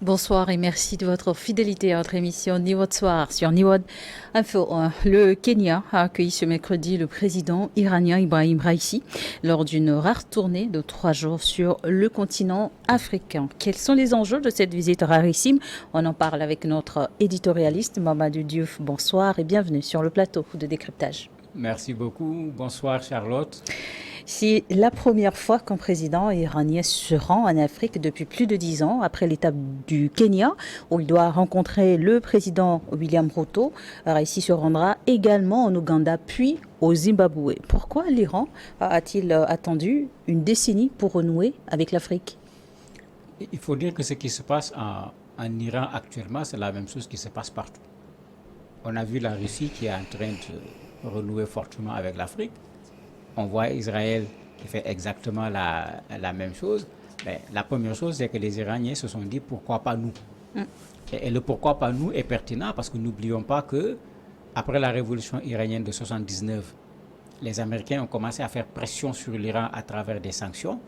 Bonsoir et merci de votre fidélité à notre émission Niwod Soir sur Niwod Info 1. Le Kenya a accueilli ce mercredi le président iranien Ibrahim Raisi lors d'une rare tournée de 3 jours sur le continent africain. Quels sont les enjeux de cette visite rarissime? On en parle avec notre éditorialiste Mamadou Diouf. Bonsoir et bienvenue sur le plateau de décryptage. Merci beaucoup. Bonsoir Charlotte. C'est la première fois qu'un président iranien se rend en Afrique depuis plus de 10 ans, après l'étape du Kenya, où il doit rencontrer le président William Ruto. Raisi se rendra également en Ouganda, puis au Zimbabwe. Pourquoi l'Iran a-t-il attendu une décennie pour renouer avec l'Afrique? Il faut dire que ce qui se passe en Iran actuellement, c'est la même chose qui se passe partout. On a vu la Russie qui est en train de renouer fortement avec l'Afrique. On voit Israël qui fait exactement la même chose. Mais la première chose, c'est que les Iraniens se sont dit pourquoi pas nous. Et le pourquoi pas nous est pertinent parce que n'oublions pas que après la révolution iranienne de 79, les Américains ont commencé à faire pression sur l'Iran à travers des sanctions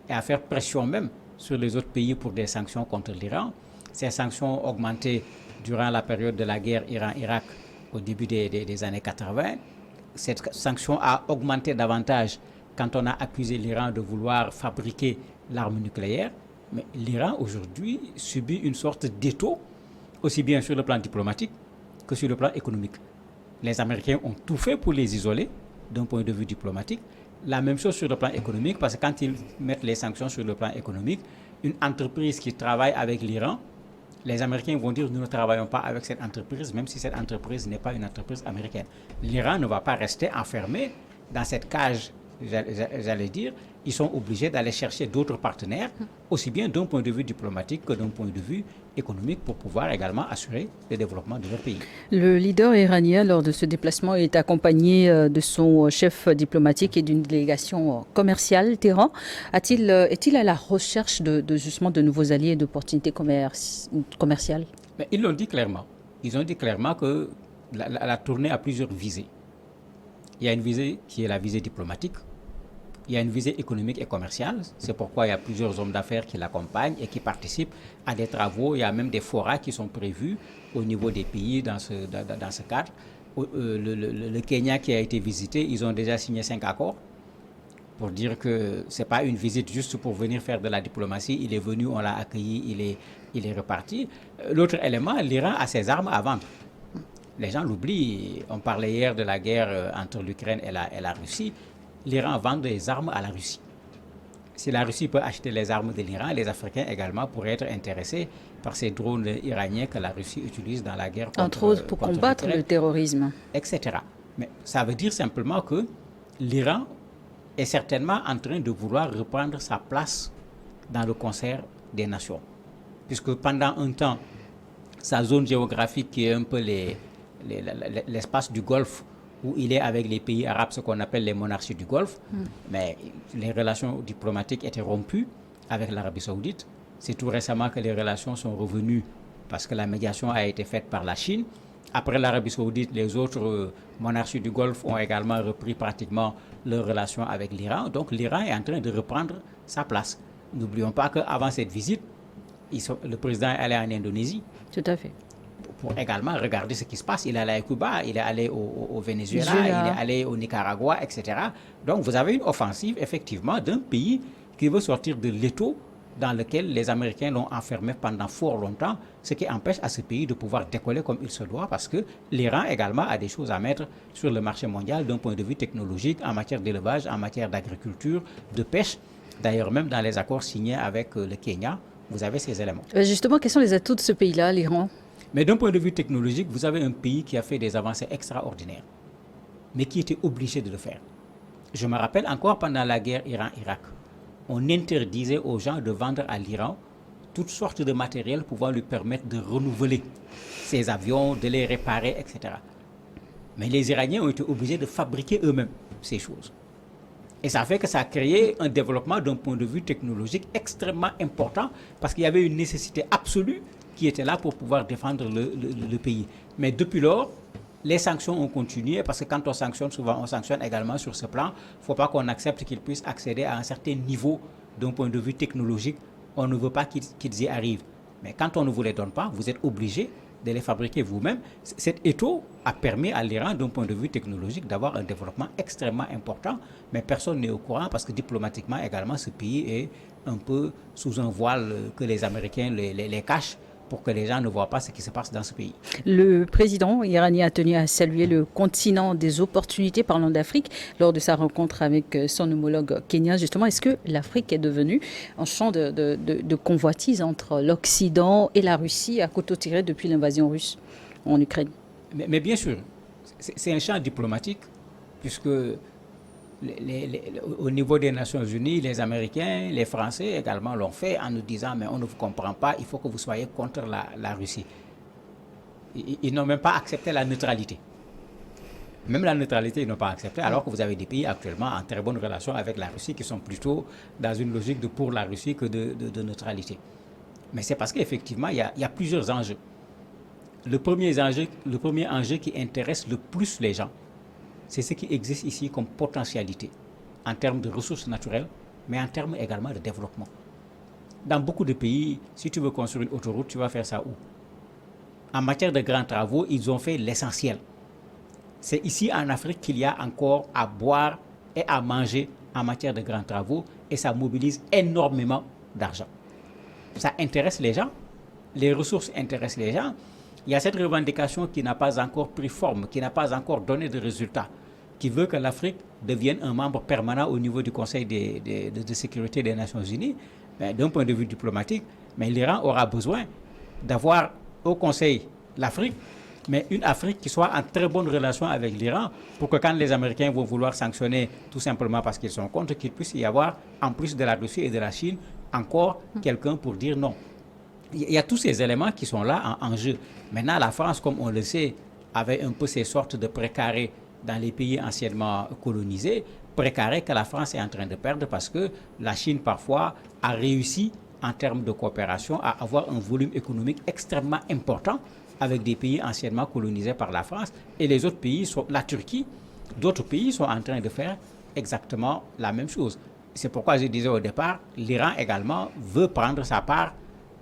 et à faire pression même sur les autres pays pour des sanctions contre l'Iran. Ces sanctions ont augmenté durant la période de la guerre Iran-Irak au début des années 80. Cette sanction a augmenté davantage quand on a accusé l'Iran de vouloir fabriquer l'arme nucléaire. Mais l'Iran aujourd'hui subit une sorte d'étau, aussi bien sur le plan diplomatique que sur le plan économique. Les Américains ont tout fait pour les isoler d'un point de vue diplomatique. La même chose sur le plan économique, parce que quand ils mettent les sanctions sur le plan économique, une entreprise qui travaille avec l'Iran, les Américains vont dire nous ne travaillons pas avec cette entreprise, même si cette entreprise n'est pas une entreprise américaine. L'Iran ne va pas rester enfermé dans cette cage, j'allais dire. Ils sont obligés d'aller chercher d'autres partenaires, aussi bien d'un point de vue diplomatique que d'un point de vue économique, pour pouvoir également assurer le développement de leur pays. Le leader iranien, lors de ce déplacement, est accompagné de son chef diplomatique et d'une délégation commerciale. Téhéran est-il à la recherche justement de nouveaux alliés et d'opportunités commerciales? Mais ils l'ont dit clairement. Ils ont dit clairement que la tournée a plusieurs visées. Il y a une visée qui est la visée diplomatique. Il y a une visée économique et commerciale. C'est pourquoi il y a plusieurs hommes d'affaires qui l'accompagnent et qui participent à des travaux. Il y a même des forats qui sont prévus au niveau des pays dans ce cadre. Le Kenya qui a été visité, ils ont déjà signé 5 accords pour dire que ce n'est pas une visite juste pour venir faire de la diplomatie. Il est venu, on l'a accueilli, il est reparti. L'autre élément, l'Iran a ses armes à vendre. Les gens l'oublient. On parlait hier de la guerre entre l'Ukraine et la Russie. L'Iran vend des armes à la Russie. Si la Russie peut acheter les armes de l'Iran, les Africains également pourraient être intéressés par ces drones iraniens que la Russie utilise dans la guerre contre Entre autres pour combattre le terrorisme, etc. Mais ça veut dire simplement que l'Iran est certainement en train de vouloir reprendre sa place dans le concert des nations. Puisque pendant un temps, sa zone géographique qui est un peu l'espace du Golfe, où il est avec les pays arabes, ce qu'on appelle les monarchies du Golfe, mais les relations diplomatiques étaient rompues avec l'Arabie saoudite. C'est tout récemment que les relations sont revenues parce que la médiation a été faite par la Chine. Après l'Arabie saoudite, les autres monarchies du Golfe ont également repris pratiquement leurs relations avec l'Iran. Donc l'Iran est en train de reprendre sa place. N'oublions pas qu'avant cette visite, le président est allé en Indonésie. Tout à fait. Pour également regarder ce qui se passe. Il est allé à Cuba, il est allé au Venezuela, il est allé au Nicaragua, etc. Donc vous avez une offensive, effectivement, d'un pays qui veut sortir de l'étau dans lequel les Américains l'ont enfermé pendant fort longtemps, ce qui empêche à ce pays de pouvoir décoller comme il se doit, parce que l'Iran également a des choses à mettre sur le marché mondial d'un point de vue technologique, en matière d'élevage, en matière d'agriculture, de pêche. D'ailleurs, même dans les accords signés avec le Kenya, vous avez ces éléments. Justement, quels sont les atouts de ce pays-là, l'Iran? Mais d'un point de vue technologique, vous avez un pays qui a fait des avancées extraordinaires, mais qui était obligé de le faire. Je me rappelle encore pendant la guerre Iran-Irak, on interdisait aux gens de vendre à l'Iran toutes sortes de matériel pouvant lui permettre de renouveler ses avions, de les réparer, etc. Mais les Iraniens ont été obligés de fabriquer eux-mêmes ces choses. Et ça fait que ça a créé un développement d'un point de vue technologique extrêmement important parce qu'il y avait une nécessité absolue qui était là pour pouvoir défendre le pays. Mais depuis lors, les sanctions ont continué parce que quand on sanctionne, souvent on sanctionne également sur ce plan. Il ne faut pas qu'on accepte qu'ils puissent accéder à un certain niveau d'un point de vue technologique. On ne veut pas qu'ils y arrivent. Mais quand on ne vous les donne pas, vous êtes obligé de les fabriquer vous-même. Cet étau a permis à l'Iran, d'un point de vue technologique, d'avoir un développement extrêmement important, mais personne n'est au courant parce que diplomatiquement également, ce pays est un peu sous un voile que les Américains les cachent pour que les gens ne voient pas ce qui se passe dans ce pays. Le président iranien a tenu à saluer le continent des opportunités parlant d'Afrique lors de sa rencontre avec son homologue kenyan. Justement, est-ce que l'Afrique est devenue un champ de convoitise entre l'Occident et la Russie à couteau tiré depuis l'invasion russe en Ukraine? Mais bien sûr, c'est un champ diplomatique puisque au niveau des Nations Unies, les Américains, les Français également l'ont fait en nous disant mais on ne vous comprend pas, il faut que vous soyez contre la Russie. Ils n'ont même pas accepté la neutralité. Même la neutralité, ils n'ont pas accepté, alors que vous avez des pays actuellement en très bonne relation avec la Russie qui sont plutôt dans une logique de pour la Russie que de neutralité. Mais c'est parce qu'effectivement, il y a plusieurs enjeux. Le premier enjeu qui intéresse le plus les gens, c'est ce qui existe ici comme potentialité en termes de ressources naturelles, mais en termes également de développement. Dans beaucoup de pays, si tu veux construire une autoroute, tu vas faire ça où? En matière de grands travaux, ils ont fait l'essentiel. C'est ici en Afrique qu'il y a encore à boire et à manger en matière de grands travaux et ça mobilise énormément d'argent. Ça intéresse les gens, les ressources intéressent les gens. Il y a cette revendication qui n'a pas encore pris forme, qui n'a pas encore donné de résultats, qui veut que l'Afrique devienne un membre permanent au niveau du Conseil de sécurité des Nations Unies. D'un point de vue diplomatique, mais l'Iran aura besoin d'avoir au Conseil l'Afrique, mais une Afrique qui soit en très bonne relation avec l'Iran, pour que quand les Américains vont vouloir sanctionner tout simplement parce qu'ils sont contre, qu'il puisse y avoir, en plus de la Russie et de la Chine, encore quelqu'un pour dire non. Il y a tous ces éléments qui sont là en jeu. Maintenant, la France, comme on le sait, avait un peu ces sortes de précarés dans les pays anciennement colonisés, précarés que la France est en train de perdre parce que la Chine, parfois, a réussi, en termes de coopération, à avoir un volume économique extrêmement important avec des pays anciennement colonisés par la France. Et les autres pays, la Turquie, d'autres pays sont en train de faire exactement la même chose. C'est pourquoi je disais au départ, l'Iran également veut prendre sa part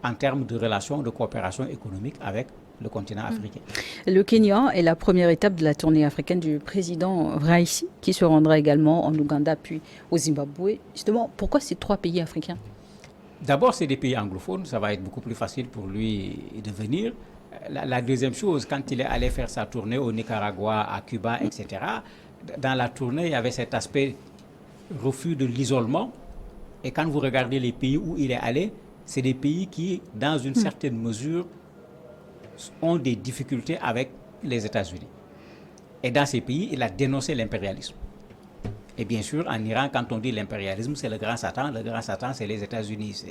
en termes de relations de coopération économique avec le continent africain. Le Kenya est la première étape de la tournée africaine du président Raisi, qui se rendra également en Ouganda puis au Zimbabwe. Justement, pourquoi ces trois pays africains? D'abord, c'est des pays anglophones, ça va être beaucoup plus facile pour lui de venir. La deuxième chose, quand il est allé faire sa tournée au Nicaragua, à Cuba, etc., dans la tournée, il y avait cet aspect refus de l'isolement. Et quand vous regardez les pays où il est allé, c'est des pays qui, dans une certaine mesure, ont des difficultés avec les États-Unis. Et dans ces pays, il a dénoncé l'impérialisme. Et bien sûr, en Iran, quand on dit l'impérialisme, c'est le grand Satan. Le grand Satan, c'est les États-Unis.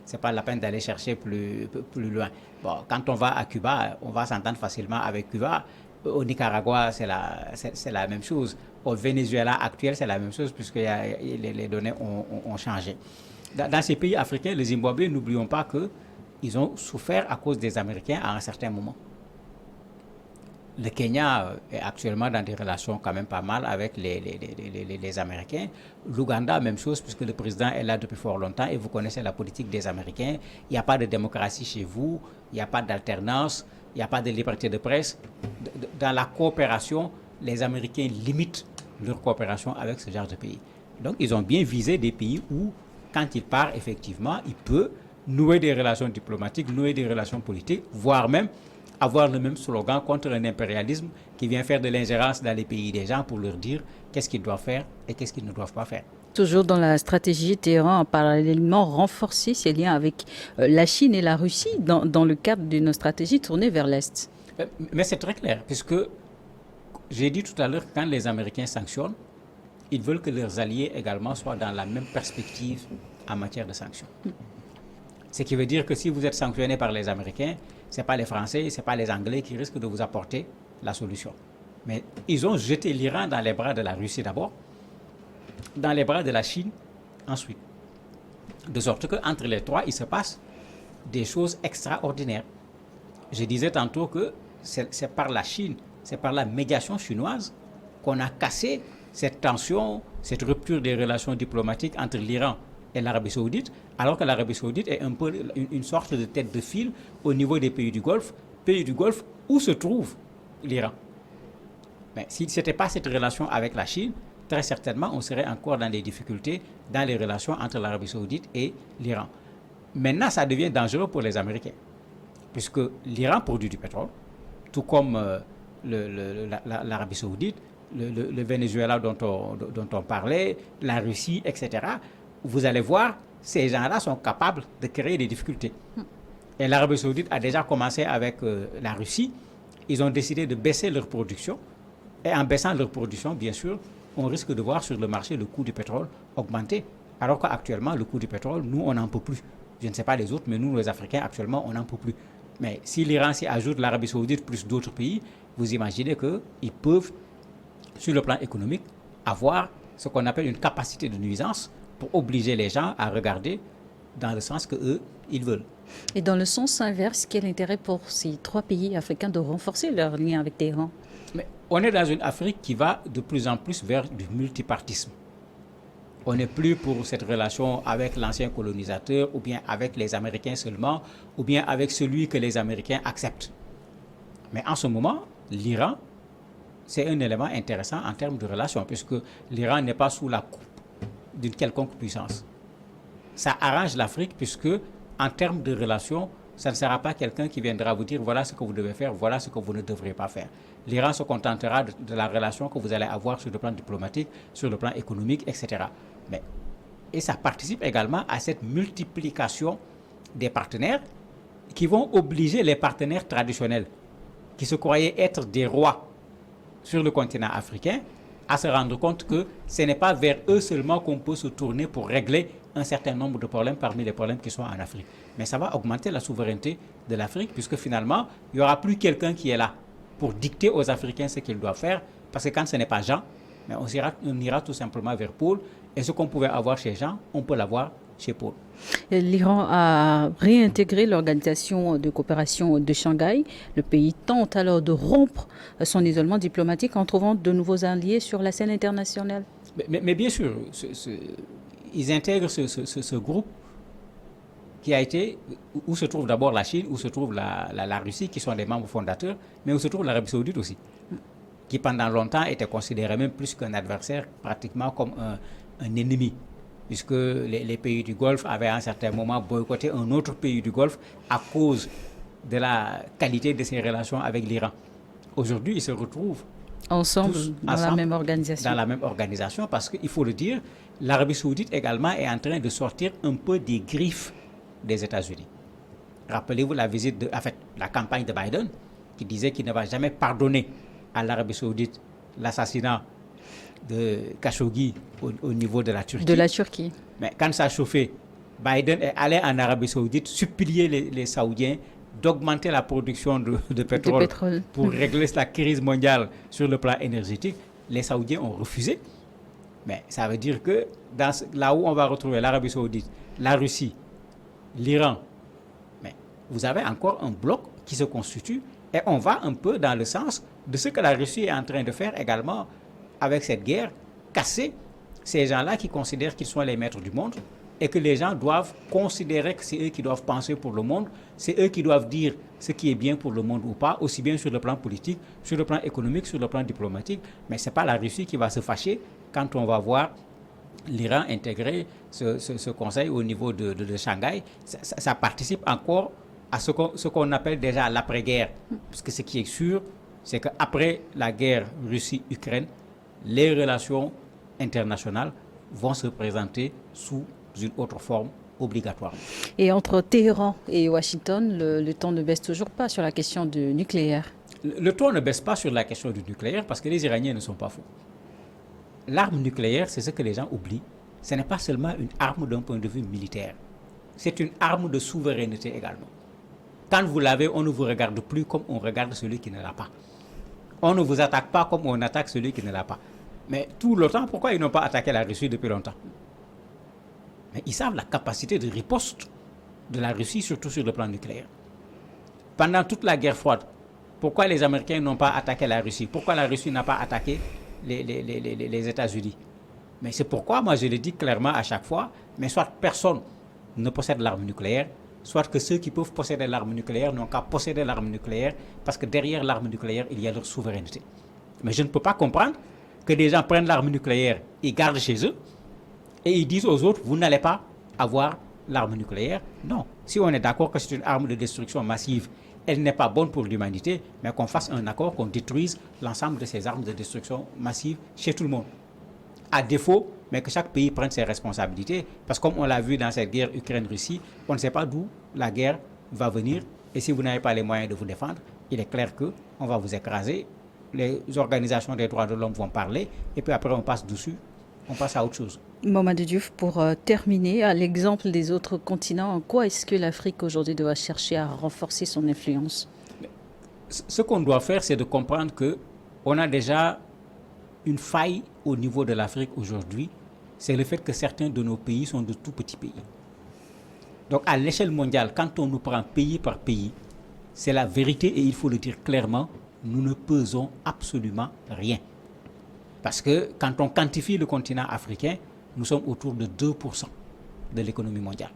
C'est pas la peine d'aller chercher plus loin. Bon, quand on va à Cuba, on va s'entendre facilement avec Cuba. Au Nicaragua, c'est la même chose. Au Venezuela actuel, c'est la même chose puisque les données ont changé. Dans ces pays africains, le Zimbabwe, n'oublions pas qu'ils ont souffert à cause des Américains à un certain moment. Le Kenya est actuellement dans des relations quand même pas mal avec les Américains. L'Ouganda, même chose, puisque le président est là depuis fort longtemps et vous connaissez la politique des Américains. Il n'y a pas de démocratie chez vous, il n'y a pas d'alternance, il n'y a pas de liberté de presse. Dans la coopération, les Américains limitent leur coopération avec ce genre de pays. Donc, ils ont bien visé des pays où, quand il part, effectivement, il peut nouer des relations diplomatiques, nouer des relations politiques, voire même avoir le même slogan contre un impérialisme qui vient faire de l'ingérence dans les pays des gens pour leur dire qu'est-ce qu'ils doivent faire et qu'est-ce qu'ils ne doivent pas faire. Toujours dans la stratégie, Téhéran a parallèlement renforcé ses liens avec la Chine et la Russie dans le cadre d'une stratégie tournée vers l'Est. Mais c'est très clair, puisque j'ai dit tout à l'heure, quand les Américains sanctionnent, ils veulent que leurs alliés également soient dans la même perspective en matière de sanctions. Ce qui veut dire que si vous êtes sanctionné par les Américains, ce n'est pas les Français, ce n'est pas les Anglais qui risquent de vous apporter la solution. Mais ils ont jeté l'Iran dans les bras de la Russie d'abord, dans les bras de la Chine ensuite. De sorte qu'entre les trois, il se passe des choses extraordinaires. Je disais tantôt que c'est par la Chine, c'est par la médiation chinoise qu'on a cassé cette tension, cette rupture des relations diplomatiques entre l'Iran et l'Arabie Saoudite, alors que l'Arabie Saoudite est un peu une sorte de tête de file au niveau des pays du Golfe où se trouve l'Iran. Mais si ce n'était pas cette relation avec la Chine, très certainement, on serait encore dans des difficultés dans les relations entre l'Arabie Saoudite et l'Iran. Maintenant, ça devient dangereux pour les Américains, puisque l'Iran produit du pétrole, tout comme l'Arabie Saoudite, le Venezuela dont on parlait, la Russie, etc. Vous allez voir, ces gens-là sont capables de créer des difficultés. Et l'Arabie Saoudite a déjà commencé avec la Russie. Ils ont décidé de baisser leur production. Et en baissant leur production, bien sûr, on risque de voir sur le marché le coût du pétrole augmenter. Alors qu'actuellement, le coût du pétrole, nous, on n'en peut plus. Je ne sais pas les autres, mais nous, les Africains, actuellement, on n'en peut plus. Mais si l'Iran s'y ajoute l'Arabie Saoudite plus d'autres pays, vous imaginez qu'ils peuvent, sur le plan économique, avoir ce qu'on appelle une capacité de nuisance pour obliger les gens à regarder dans le sens qu'eux, ils veulent. Et dans le sens inverse, quel intérêt pour ces 3 pays africains de renforcer leur lien avec Téhéran? Mais on est dans une Afrique qui va de plus en plus vers du multipartisme. On n'est plus pour cette relation avec l'ancien colonisateur ou bien avec les Américains seulement ou bien avec celui que les Américains acceptent. Mais en ce moment, l'Iran, c'est un élément intéressant en termes de relations puisque l'Iran n'est pas sous la coupe d'une quelconque puissance. Ça arrange l'Afrique puisque en termes de relations, ça ne sera pas quelqu'un qui viendra vous dire voilà ce que vous devez faire, voilà ce que vous ne devrez pas faire. L'Iran se contentera de la relation que vous allez avoir sur le plan diplomatique, sur le plan économique, etc. Et ça participe également à cette multiplication des partenaires qui vont obliger les partenaires traditionnels qui se croyaient être des rois sur le continent africain à se rendre compte que ce n'est pas vers eux seulement qu'on peut se tourner pour régler un certain nombre de problèmes parmi les problèmes qui sont en Afrique. Mais ça va augmenter la souveraineté de l'Afrique puisque finalement, il n'y aura plus quelqu'un qui est là pour dicter aux Africains ce qu'ils doivent faire parce que quand ce n'est pas Jean, mais on ira tout simplement vers Paul et ce qu'on pouvait avoir chez Jean, on peut l'avoir chez Paul. L'Iran a réintégré l'organisation de coopération de Shanghai. Le pays tente alors de rompre son isolement diplomatique en trouvant de nouveaux alliés sur la scène internationale. Mais bien sûr, ils intègrent ce groupe qui a été, où se trouve d'abord la Chine, où se trouve la Russie, qui sont des membres fondateurs, mais où se trouve l'Arabie Saoudite aussi, qui pendant longtemps était considéré même plus qu'un adversaire, pratiquement comme un ennemi, puisque les pays du Golfe avaient à un certain moment boycotté un autre pays du Golfe à cause de la qualité de ses relations avec l'Iran. Aujourd'hui, ils se retrouvent ensemble dans la même organisation. Dans la même organisation, parce qu'il faut le dire, l'Arabie Saoudite également est en train de sortir un peu des griffes des États-Unis. Rappelez-vous la campagne de Biden qui disait qu'il ne va jamais pardonner à l'Arabie Saoudite l'assassinat de Khashoggi au niveau de la Turquie. De la Turquie. Mais quand ça a chauffé, Biden est allé en Arabie Saoudite supplier les Saoudiens d'augmenter la production de pétrole pour régler la crise mondiale sur le plan énergétique. Les Saoudiens ont refusé. Mais ça veut dire que là où on va retrouver l'Arabie Saoudite, la Russie, l'Iran, mais vous avez encore un bloc qui se constitue et on va un peu dans le sens de ce que la Russie est en train de faire également avec cette guerre, casser ces gens-là qui considèrent qu'ils sont les maîtres du monde et que les gens doivent considérer que c'est eux qui doivent penser pour le monde, c'est eux qui doivent dire ce qui est bien pour le monde ou pas, aussi bien sur le plan politique, sur le plan économique, sur le plan diplomatique, mais ce n'est pas la Russie qui va se fâcher quand on va voir l'Iran intégrer ce conseil au niveau de Shanghai. Ça participe encore à ce qu'on appelle déjà l'après-guerre, parce que ce qui est sûr, c'est qu'après la guerre Russie-Ukraine, les relations internationales vont se présenter sous une autre forme obligatoire. Et entre Téhéran et Washington, le ton ne baisse toujours pas sur la question du nucléaire. Le ton ne baisse pas sur la question du nucléaire parce que les Iraniens ne sont pas fous. L'arme nucléaire, c'est ce que les gens oublient. Ce n'est pas seulement une arme d'un point de vue militaire. C'est une arme de souveraineté également. Quand vous l'avez, on ne vous regarde plus comme on regarde celui qui ne l'a pas. On ne vous attaque pas comme on attaque celui qui ne l'a pas. Mais tout le temps, pourquoi ils n'ont pas attaqué la Russie depuis longtemps? Mais ils savent la capacité de riposte de la Russie, surtout sur le plan nucléaire. Pendant toute la guerre froide, pourquoi les Américains n'ont pas attaqué la Russie? Pourquoi la Russie n'a pas attaqué les États-Unis? Mais c'est pourquoi, moi, je le dis clairement à chaque fois, mais soit personne ne possède l'arme nucléaire, soit que ceux qui peuvent posséder l'arme nucléaire n'ont qu'à posséder l'arme nucléaire, parce que derrière l'arme nucléaire, il y a leur souveraineté. Mais je ne peux pas comprendre que des gens prennent l'arme nucléaire, ils gardent chez eux, et ils disent aux autres, vous n'allez pas avoir l'arme nucléaire. Non. Si on est d'accord que c'est une arme de destruction massive, elle n'est pas bonne pour l'humanité, mais qu'on fasse un accord, qu'on détruise l'ensemble de ces armes de destruction massive chez tout le monde. À défaut, mais que chaque pays prenne ses responsabilités, parce que comme on l'a vu dans cette guerre Ukraine-Russie, on ne sait pas d'où la guerre va venir, et si vous n'avez pas les moyens de vous défendre, il est clair qu'on va vous écraser, les organisations des droits de l'homme vont parler, et puis après on passe dessus, on passe à autre chose. Mamadou Diouf, pour terminer, à l'exemple des autres continents, en quoi est-ce que l'Afrique aujourd'hui doit chercher à renforcer son influence? Ce qu'on doit faire, c'est de comprendre qu'on a déjà une faille au niveau de l'Afrique aujourd'hui, c'est le fait que certains de nos pays sont de tout petits pays. Donc à l'échelle mondiale, quand on nous prend pays par pays, c'est la vérité et il faut le dire clairement, nous ne pesons absolument rien. Parce que quand on quantifie le continent africain, nous sommes autour de 2% de l'économie mondiale.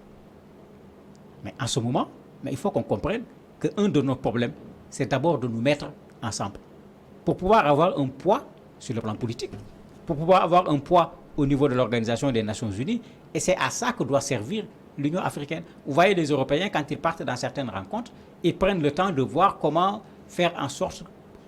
Mais en ce moment, il faut qu'on comprenne qu'un de nos problèmes, c'est d'abord de nous mettre ensemble. Pour pouvoir avoir un poids sur le plan politique, pour pouvoir avoir un poids au niveau de l'Organisation des Nations Unies, et c'est à ça que doit servir l'Union africaine. Vous voyez les Européens, quand ils partent dans certaines rencontres, ils prennent le temps de voir comment faire en sorte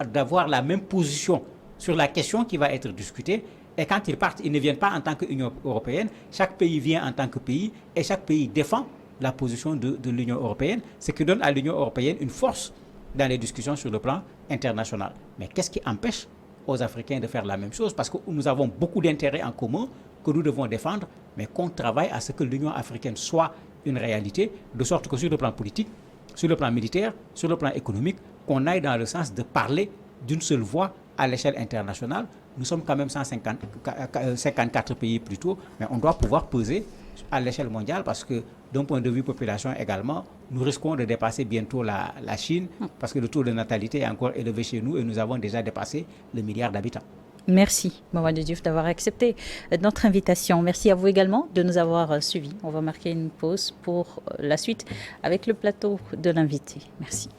d'avoir la même position sur la question qui va être discutée. Et quand ils partent, ils ne viennent pas en tant qu'Union européenne. Chaque pays vient en tant que pays et chaque pays défend la position de l'Union européenne, ce qui donne à l'Union européenne une force dans les discussions sur le plan international. Mais qu'est-ce qui empêche aux Africains de faire la même chose? Parce que nous avons beaucoup d'intérêts en commun que nous devons défendre, mais qu'on travaille à ce que l'Union africaine soit une réalité, de sorte que sur le plan politique, sur le plan militaire, sur le plan économique, qu'on aille dans le sens de parler d'une seule voix à l'échelle internationale. Nous sommes quand même 154 pays plutôt, mais on doit pouvoir peser à l'échelle mondiale parce que d'un point de vue population également, nous risquons de dépasser bientôt la Chine parce que le taux de natalité est encore élevé chez nous et nous avons déjà dépassé le milliard d'habitants. Merci Mamadou Diouf d'avoir accepté notre invitation. Merci à vous également de nous avoir suivis. On va marquer une pause pour la suite avec le plateau de l'invité. Merci.